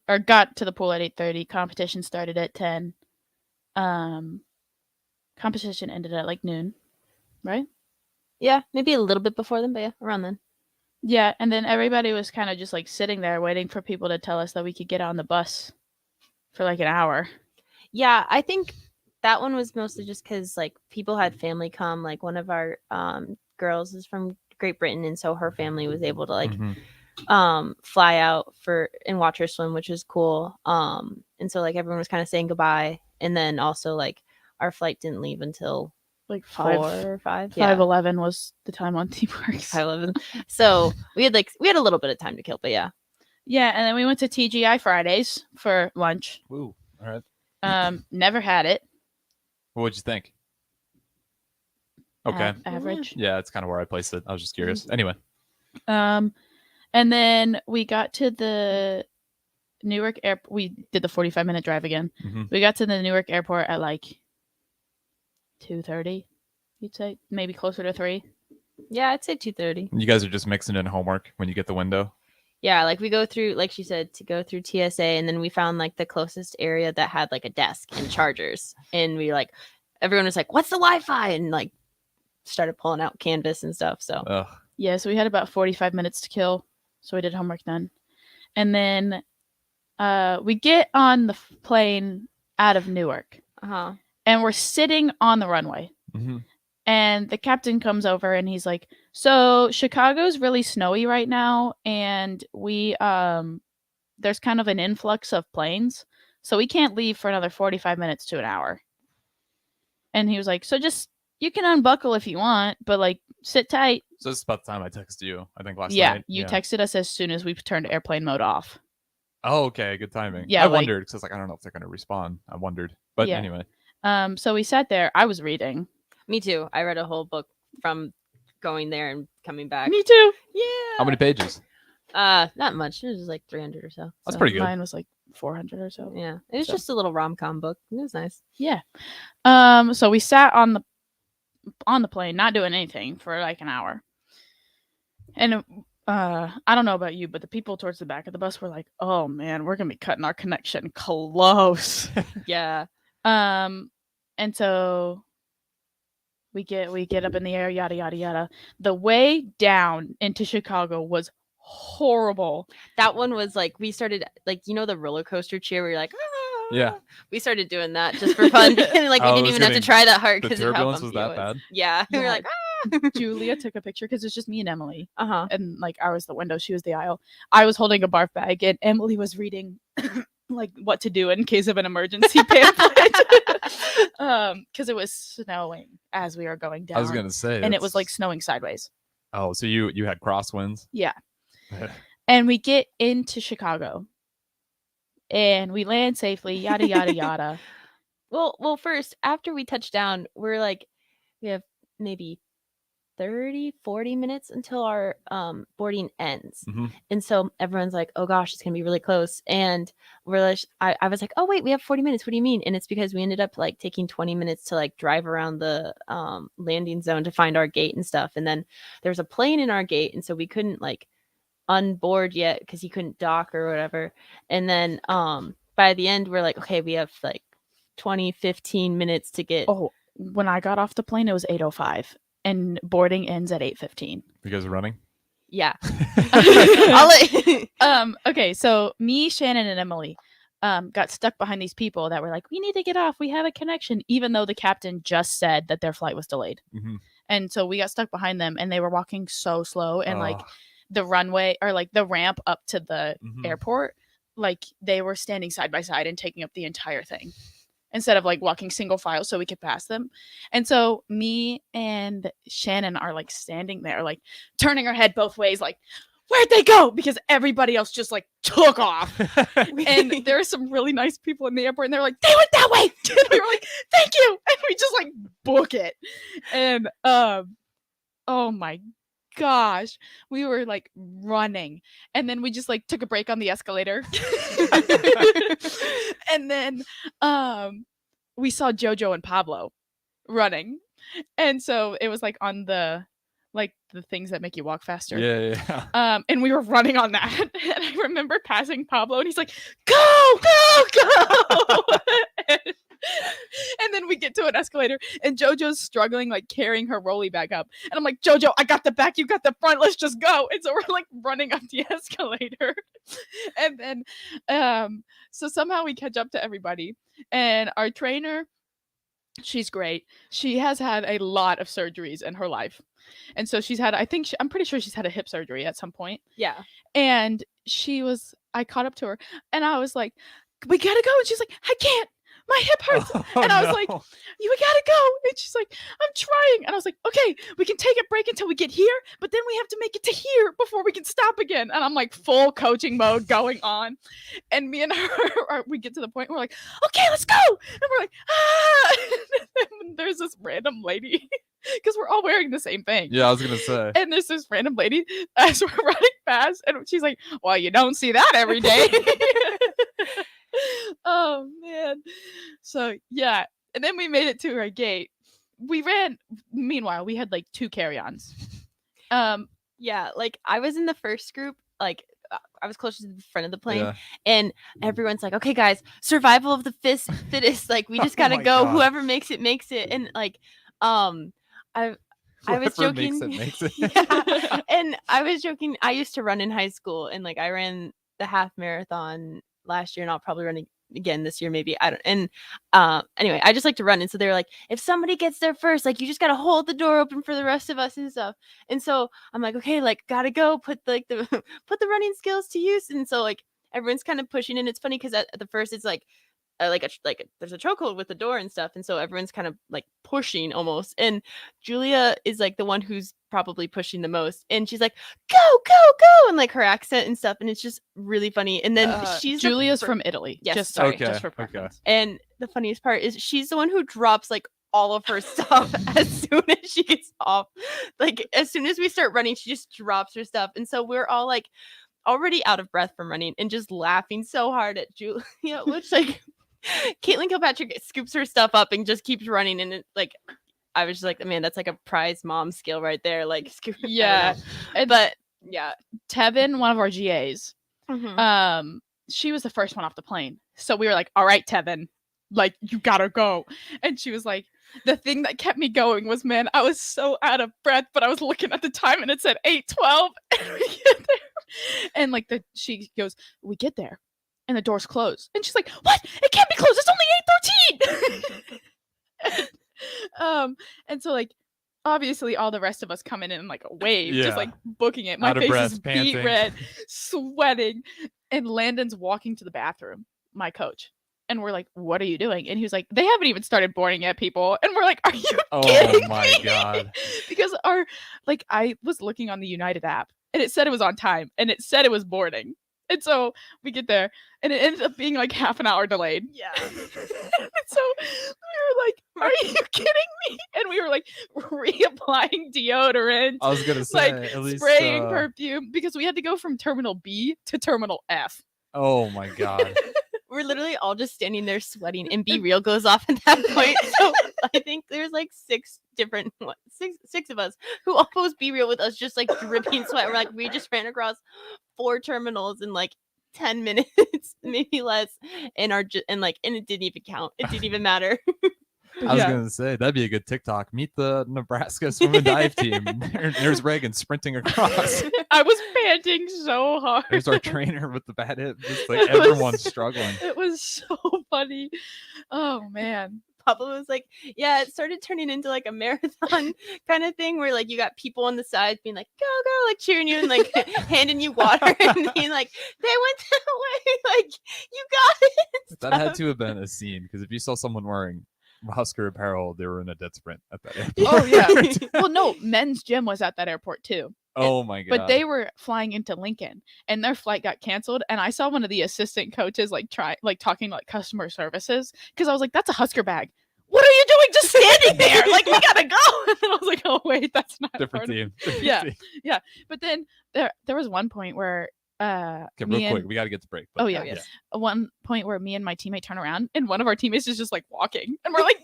or got to the pool at 8:30. Competition started at 10. Competition ended at like noon, right? Yeah, maybe a little bit before then, but yeah, around then. Yeah, and then everybody was kind of just like sitting there waiting for people to tell us that we could get on the bus for like an hour. Yeah, I think that one was mostly just because like people had family come. Like one of our girls is from Great Britain, and so her family was able to like fly out and watch her swim, which is cool. And so like everyone was kind of saying goodbye, and then also like our flight didn't leave until like 4 or 5. Yeah, 5:11 was the time on Teamworks. 5:11. So we had a little bit of time to kill, but yeah. Yeah, and then we went to TGI Fridays for lunch. Ooh, all right. Never had it. What'd you think? Okay. Average. Yeah, it's kind of where I placed it. I was just curious. Anyway. And then we got to the Newark airport. We did the 45-minute drive again. We got to the Newark airport at like 2:30. You'd say maybe closer to 3. Yeah, I'd say 2:30. You guys are just mixing in homework when you get the window. Yeah, like we go through, like she said, to go through TSA, and then we found like the closest area that had like a desk and chargers, and we like everyone was like, "What's the Wi-Fi?" and like started pulling out Canvas and stuff. So yeah, so we had about 45 minutes to kill, so we did homework then, and then we get on the plane out of Newark, and we're sitting on the runway. And the captain comes over and he's like, so Chicago's really snowy right now, and we there's kind of an influx of planes, so we can't leave for another 45 minutes to an hour. And he was like, so just you can unbuckle if you want, but like sit tight. So this is about the time I texted you, I think last Yeah, night. you texted us as soon as we turned airplane mode off. Oh, okay, good timing. Yeah, I like- wondered because I was like, I don't know if they're gonna respond. I wondered, but Yeah. anyway. So we sat there. I was reading. Me too. I read a whole book from going there and coming back. Me too. Yeah. How many pages? Not much. It was like 300 or so. That's So pretty good. Mine was like 400 or so. Yeah, it was So- just a little rom-com book. It was nice. Yeah. So we sat on the plane, not doing anything for like an hour. And I don't know about you, but the people towards the back of the bus were like, "Oh man, we're gonna be cutting our connection close." Yeah. And so we get up in the air, yada yada yada. The way down into Chicago was horrible. That one was like we started like the roller coaster cheer where you're like, ah! Yeah. We started doing that just for fun. And like we Oh, didn't it was even have to getting- try that hard the because of how turbulence bumpy was it that bad? Yeah. We were Yeah. like, Julia took a picture because it's just me and Emily. Uh-huh. And like I was the window, she was the aisle. I was holding a barf bag, and Emily was reading like what to do in case of an emergency pamphlet. Because it was snowing as we were going down. I was gonna say, and it was that's- like snowing sideways. Oh, so you had crosswinds? Yeah. And we get into Chicago, and we land safely. Yada yada yada. Well, first after we touched down, we're like, we have maybe 30-40 minutes until our boarding ends. And so everyone's like, oh gosh, it's gonna be really close. And we're like, I was like, oh wait, we have 40 minutes. What do you mean? And it's because we ended up like taking 20 minutes to like drive around the landing zone to find our gate and stuff. And then there's a plane in our gate, and so we couldn't like unboard yet because he couldn't dock or whatever. And then by the end we're like, okay, we have like 20-15 minutes to get. Oh, when I got off the plane, it was 8:05. and boarding ends at 8:15. You guys are running? Yeah. Okay, so me, Shannon, and Emily got stuck behind these people that were like, we need to get off. We have a connection, even though the captain just said that their flight was delayed. Mhm. And so we got stuck behind them, and they were walking so slow, and like Oh. the runway or like the ramp up to the Mhm. airport, like they were standing side by side and taking up the entire thing instead of like walking single file so we could pass them. And so me and Shannon are like standing there, like turning our head both ways, like, where'd they go? Because everybody else just like took off. And there are some really nice people in the airport, and they're like, they went that way. And we were like, thank you. And we just like book it. And oh my gosh, we were like running, and then we just like took a break on the escalator. And then we saw Jojo and Pablo running, and so it was like on the things that make you walk faster. Yeah. And we were running on that. And I remember passing Pablo, and he's like, go, go, go. And then we get to an escalator, and Jojo's struggling, like carrying her rolly bag up. And I'm like, Jojo, I got the back, you got the front, let's just go. And so we're like running up the escalator. And then so somehow we catch up to everybody. And our trainer, she's great. She has had a lot of surgeries in her life. And so she's had, I'm pretty sure she's had a hip surgery at some point. Yeah. And I caught up to her, and I was like, we gotta go. And she's like, I can't. My hip hurts. And I was like, we gotta go. And she's like, I'm trying. And I was like, okay, we can take a break until we get here, but then we have to make it to here before we can stop again. And I'm like full coaching mode going on. And me and her, we get to the point where we're like, okay, let's go. And we're like, ah. And there's this random lady, because we're all wearing the same thing. Yeah, I was gonna say. And there's this random lady as we're running past, and she's like, well, you don't see that every day. Oh man. So yeah, and then we made it to our gate. Meanwhile, we had like 2 carry-ons. Yeah, like I was in the first group, like I was closer to the front of the plane, Yeah. and everyone's like, okay guys, survival of the fittest, like we just gotta my go. God. Whoever makes it and like I was Whoever joking. makes it. Yeah. And I was joking, I used to run in high school, and like I ran the half marathon last year, and I'll probably run again this year, maybe. I don't. And anyway, I just like to run, and so they're like, if somebody gets there first, like you just gotta hold the door open for the rest of us and stuff. And so I'm like, okay, like gotta go put like the put the running skills to use. And so like everyone's kind of pushing, and it's funny because at the first it's like there's a chokehold with the door and stuff, and so everyone's kind of like pushing almost, and Julia is like the one who's probably pushing the most, and she's like, go, and like her accent and stuff, and it's just really funny. And then Julia's from Italy. Yes, Just sorry, just for Okay. preference. and the funniest part is she's the one who drops like all of her stuff as soon as she gets off. Like as soon as we start running, she just drops her stuff, and so we're all like already out of breath from running and just laughing so hard at Julia, which like Caitlin Kilpatrick scoops her stuff up and just keeps running, and it, like I was just like, man, that's like a prize mom skill right there. Like, Yeah. but yeah, Tevin, one of our GAs, she was the first one off the plane. So we were like, all right, Tevin, like you gotta go. And she was like, the thing that kept me going was, man, I was so out of breath, but I was looking at the time and it said 8:12, and we get there. And like she goes, we get there and the door's closed. And she's like, what? It can't be closed. It's only 8:13. And so like obviously all the rest of us coming in like a wave, Yeah. just like booking it. My Out of face breath, is beet panting. red, sweating. And Landon's walking to the bathroom, my coach. And we're like, what are you doing? And he was like, they haven't even started boarding yet, people. And we're like, are you kidding Oh my me? God. Because I was looking on the United app, and it said it was on time, and it said it was boarding. And so we get there, and it ended up being like half an hour delayed. Yeah. And so we were like, are you kidding me? And we were like reapplying deodorant. I was gonna like say, at least, spraying perfume, because we had to go from terminal B to terminal F. Oh my God. we're literally all just standing there sweating, and Be Real goes off at that point. So I think there's like six of us who almost Be Real with us, just like dripping sweat. We're like, we just ran across 4 terminals in like 10 minutes, maybe less, and it didn't even count. It didn't even matter. I was gonna say that'd be a good TikTok. Meet the Nebraska swim and dive team. There's Reagan sprinting across. I was panting so hard. There's our trainer with the bad hip. Just like everyone's struggling. It was so funny. Oh man. Pablo was like, yeah, it started turning into like a marathon kind of thing where like you got people on the sides being like, go, go, like cheering you and like handing you water and being like, they went that way, like, you got it. That had to have been a scene because if you saw someone wearing Husker apparel, they were in a dead sprint at that airport. Oh yeah. Well, no, men's gym was at that airport too. Oh my god. But they were flying into Lincoln and their flight got canceled. And I saw one of the assistant coaches talking to like customer services because I was like, that's a Husker bag. What are you doing just standing there? Like, we gotta go. And then I was like, oh wait, that's not different team. Yeah. Yeah. But then there was one point where okay, real quick, we got to get to break. Oh yeah, yes. One point where me and my teammate turn around and one of our teammates is just like walking and we're like,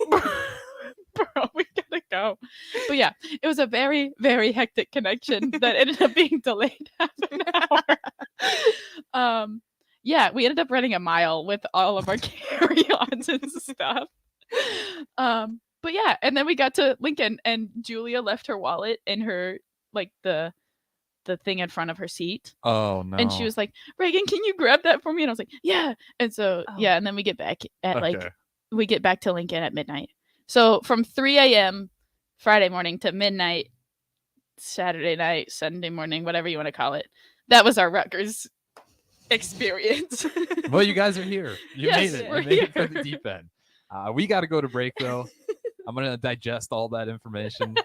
bro, we gotta go. But yeah, it was a very, very hectic connection that ended up being delayed half an hour. Yeah, we ended up running a mile with all of our carry-ons and stuff. But yeah, and then we got to Lincoln and Julia left her wallet in her like the thing in front of her seat. Oh no. And she was like, Reagan, can you grab that for me? And I was like, yeah. And so yeah, and then we get back at we get back to Lincoln at midnight. So from 3 a.m. Friday morning to midnight Saturday night, Sunday morning, whatever you want to call it. That was our Rutgers experience. Well, you guys are here. You Yes, made it. we're You made it here. for the deep end. We got to go to break though. I'm gonna digest all that information.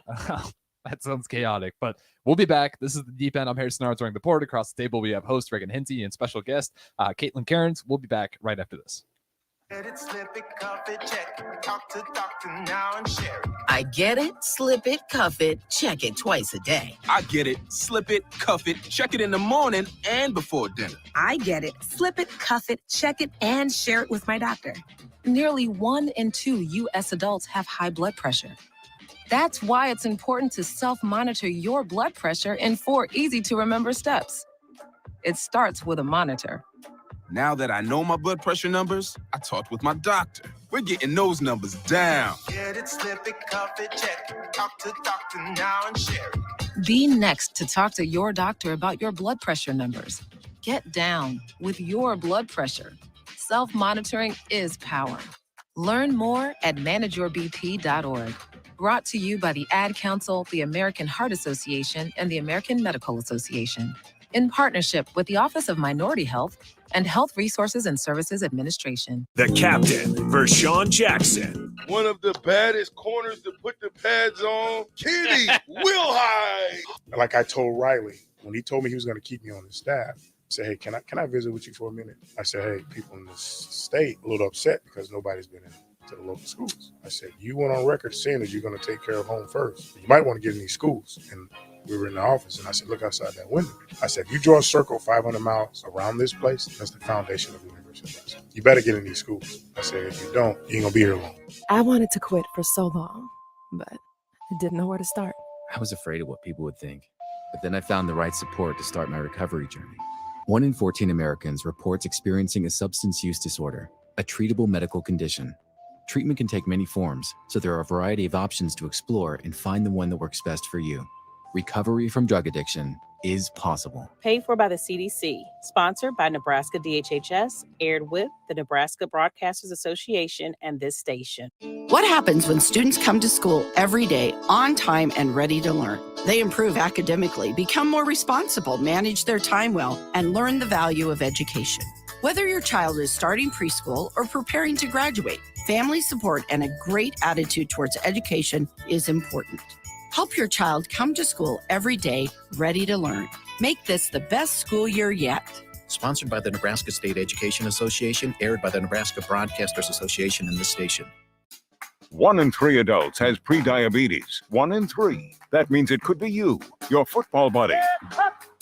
That sounds chaotic, but we'll be back. This is the Deep End. I'm Harrison Arns wearing the port. Across the table, we have host Reagan Hinsey and special guest Caitlin Cairns. We'll be back right after this. I get it, slip it, cuff it, check it twice a day. I get it. Slip it, cuff it, check it in the morning and before dinner. I get it. Slip it, cuff it, check it, and share it with my doctor. Nearly 1 in 2 U.S. adults have high blood pressure. That's why it's important to self-monitor your blood pressure in 4 easy-to-remember steps. It starts with a monitor. Now that I know my blood pressure numbers, I talked with my doctor. We're getting those numbers down. Get it, slip it, cuff it, check it. Talk to doctor now and share it. Be next to talk to your doctor about your blood pressure numbers. Get down with your blood pressure. Self-monitoring is power. Learn more at manageyourbp.org. Brought to you by the Ad Council, the American Heart Association, and the American Medical Association, in partnership with the Office of Minority Health and Health Resources and Services Administration. The captain, Vershawn Jackson. One of the baddest corners to put the pads on, Kenny Wilhite. Like I told Riley, when he told me he was going to keep me on his staff, I said, hey, can I visit with you for a minute? I said, hey, people in this state a little upset because nobody's been to the local schools. I said, you went on record saying that you're going to take care of home first. You might want to get in these schools. And we were in the office, and I said, look outside that window. I said, if you draw a circle 500 miles around this place, that's the foundation of the University of Nebraska. You better get in these schools. I said, if you don't, you ain't going to be here long. I wanted to quit for so long, but I didn't know where to start. I was afraid of what people would think, but then I found the right support to start my recovery journey. 1 in 14 Americans reports experiencing a substance use disorder, a treatable medical condition. Treatment can take many forms, so there are a variety of options to explore and find the one that works best for you. Recovery from drug addiction is possible. Paid for by the CDC, sponsored by Nebraska DHHS, aired with the Nebraska Broadcasters Association and this station. What happens when students come to school every day on time and ready to learn? They improve academically, become more responsible, manage their time well, and learn the value of education. Whether your child is starting preschool or preparing to graduate, family support and a great attitude towards education is important. Help your child come to school every day ready to learn. Make this the best school year yet. Sponsored by the Nebraska State Education Association, aired by the Nebraska Broadcasters Association and this station. 1 in 3 adults has prediabetes. 1 in 3. That means it could be you, your football buddy,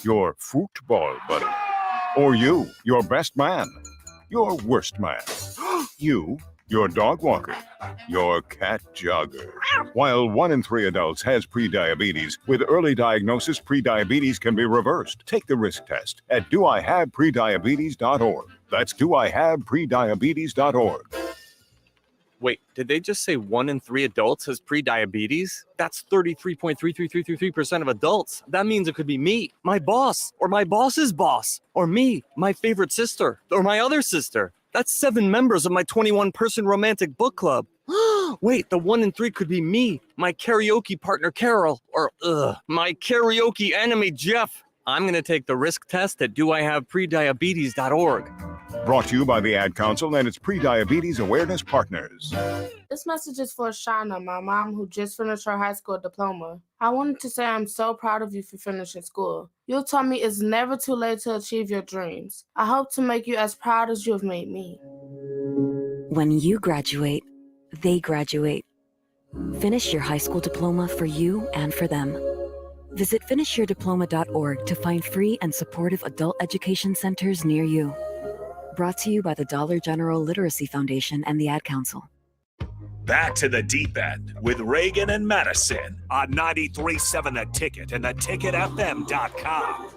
your football buddy, or you, your best man, your worst man, you, your dog walker, your cat jogger. While 1 in 3 adults has prediabetes, with early diagnosis, prediabetes can be reversed. Take the risk test at doihaveprediabetes.org. That's doihaveprediabetes.org. Wait, did they just say 1 in 3 adults has prediabetes? That's 33.33333% of adults. That means it could be me, my boss, or my boss's boss, or me, my favorite sister, or my other sister. That's 7 members of my 21-person romantic book club. Wait, the 1 in 3 could be me, my karaoke partner Carol, or my karaoke enemy Jeff. I'm going to take the risk test at doihaveprediabetes.org. Brought to you by the Ad Council and its pre-diabetes awareness partners. This message is for Shauna, my mom who just finished her high school diploma. I wanted to say I'm so proud of you for finishing school. You told me it's never too late to achieve your dreams. I hope to make you as proud as you have made me. When you graduate, they graduate. Finish your high school diploma for you and for them. Visit finishyourdiploma.org to find free and supportive adult education centers near you. Brought to you by the Dollar General Literacy Foundation and the Ad Council. Back to the deep end with Reagan and Madison on 93.7 The Ticket and theticketfm.com.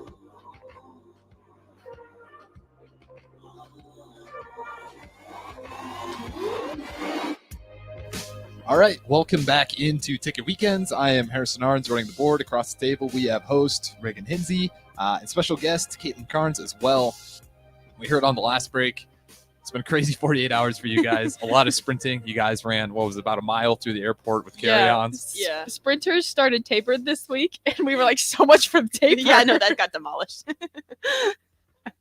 All right, welcome back into Ticket Weekends. I am Harrison Arns running the board. Across the table, we have host Reagan Hinsey and special guest Caitlin Carnes as well. We heard on the last break. It's been a crazy 48 hours for you guys. A lot of sprinting. You guys ran, what was it, about a mile through the airport with carry-ons? Yeah. Sprinters started tapered this week, and we were like so much from taper. Yeah, no, that got demolished.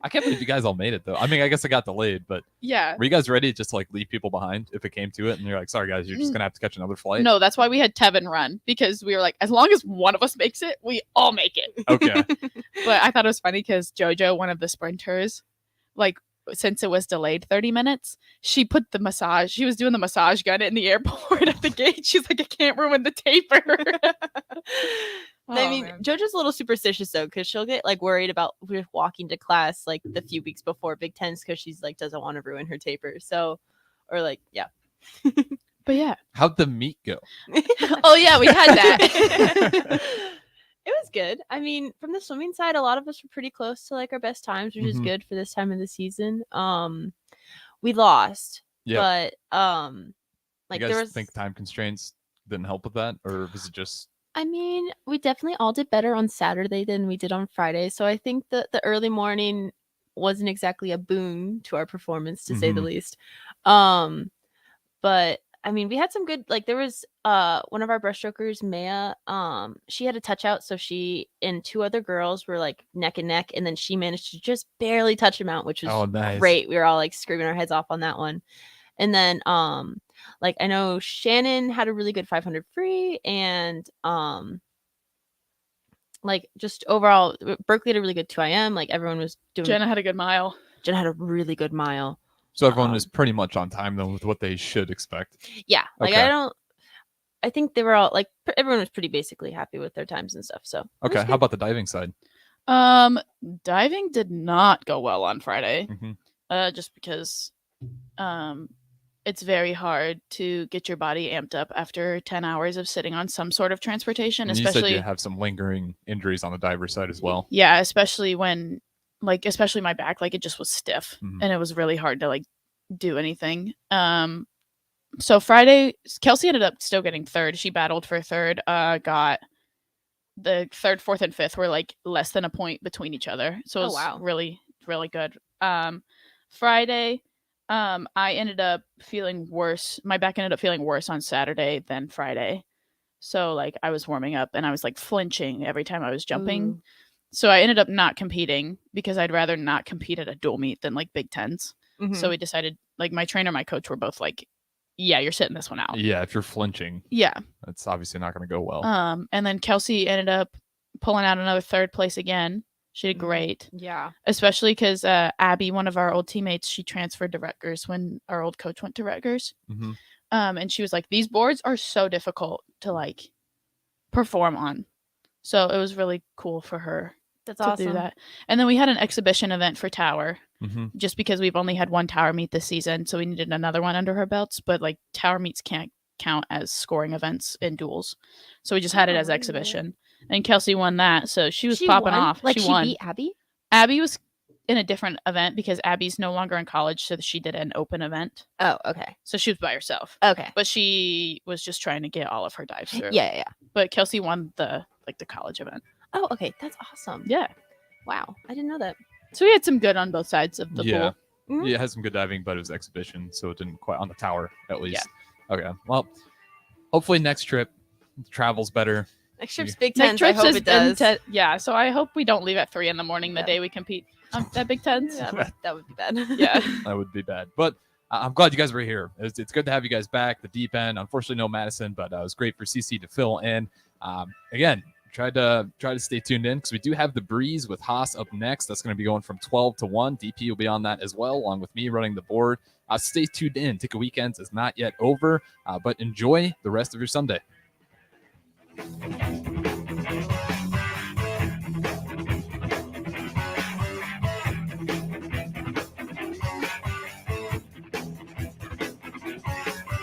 I can't believe you guys all made it, though. I mean, I guess it got delayed, but Yeah. were you guys ready to just like leave people behind if it came to it? And you're like, sorry, guys, you're just going to have to catch another flight? No, that's why we had Tevin run, because we were like, as long as one of us makes it, we all make it. Okay. But I thought it was funny because JoJo, one of the sprinters, like, since it was delayed 30 minutes, she was doing the massage gun in the airport at the gate. She's like, I can't ruin the taper. I mean, JoJo's a little superstitious though, because she'll get like worried about walking to class like the few weeks before Big Tens because she's like doesn't want to ruin her taper. So, or like, yeah. But yeah. How'd the meet go? Oh yeah, we had that. It was good. I mean, from the swimming side, a lot of us were pretty close to like our best times, which is Mhm. good for this time of the season. We lost, Yeah. but like you there guys was. think time constraints didn't help with that? Or was it just... I mean, we definitely all did better on Saturday than we did on Friday. So I think that the early morning wasn't exactly a boon to our performance, to say the Mhm. least. But I mean, we had some good, like there was one of our breaststrokers, Maya, she had a touch out, so she and 2 other girls were like neck and neck, and then she managed to just barely touch him out, which was Oh, nice. great. We were all like screaming our heads off on that one. And then like I know Shannon had a really good 500 free, and like just overall Berkeley had a really good 2IM. Like everyone was doing. Jenna had a good mile. Jenna had a really good mile. So everyone was pretty much on time, though, with what they should expect. Yeah, like Okay. I think they were all like everyone was pretty basically happy with their times and stuff. So it was Okay, good. how about the diving side? Diving did not go well on Friday. Mhm. Just because it's very hard to get your body amped up after 10 hours of sitting on some sort of transportation, And you said especially you have some lingering injuries on the diver side as well. yeah, especially when especially my back, like it just was stiff Mhm. and it was really hard to like do anything. So Friday, Kelsey ended up still getting third. She battled for third, got the third, fourth, and fifth were like less than a point between each other. So it Oh, was wow. really, really good. Friday, I ended up feeling worse. My back ended up feeling worse on Saturday than Friday. So like I was warming up and I was like flinching every time I was jumping. Ooh. So I ended up not competing because I'd rather not compete at a dual meet than like Big Tens. So Mhm. we decided, like my trainer, my coach were both like, yeah, you're sitting this one out. Yeah, if you're flinching, Yeah. that's obviously not going to go well. And then Kelsey ended up pulling out another third place again. She did great. Yeah. Especially because Abby, one of our old teammates, she transferred to Rutgers when our old coach went to Rutgers. Mhm. And she was like, these boards are so difficult to like perform on. So it was really cool for her That's to do awesome. that. And then we had an exhibition event for Tower. Mhm. Just because we've only had one Tower meet this season, so we needed another one under her belts. But like Tower meets can't count as scoring events in duels, so we just had it as exhibition. And Kelsey won that, so she was popping won? off. Like she she won. beat Abby? Abby was in a different event because Abby's no longer in college, so she did an open event. Oh, okay. So she was by herself. Okay. But she was just trying to get all of her dives through. Yeah. But Kelsey won the college event. Oh, okay. That's awesome. Yeah. Wow. I didn't know that. So we had some good on both sides of the pool. Mhm. Yeah, it had some good diving, but it was exhibition, so it didn't quite on the tower at least. Okay. Well, hopefully next trip travel's better. Next trip's Yeah. Big Next Tens. I trip hope says it does. yeah, so I hope we don't leave at 3 a.m. the day we compete at Big Tens. Yeah, that would be bad. Yeah. That would be bad. But I'm glad you guys were here. It's good to have you guys back. The deep end, unfortunately, no Madison, but it was great for CC to fill in. Again, try to stay tuned in because we do have the breeze with Haas up next. That's going to be going from 12 to 1. DP will be on that as well, along with me running the board. Stay tuned in. Ticket Weekends is not yet over, but enjoy the rest of your Sunday.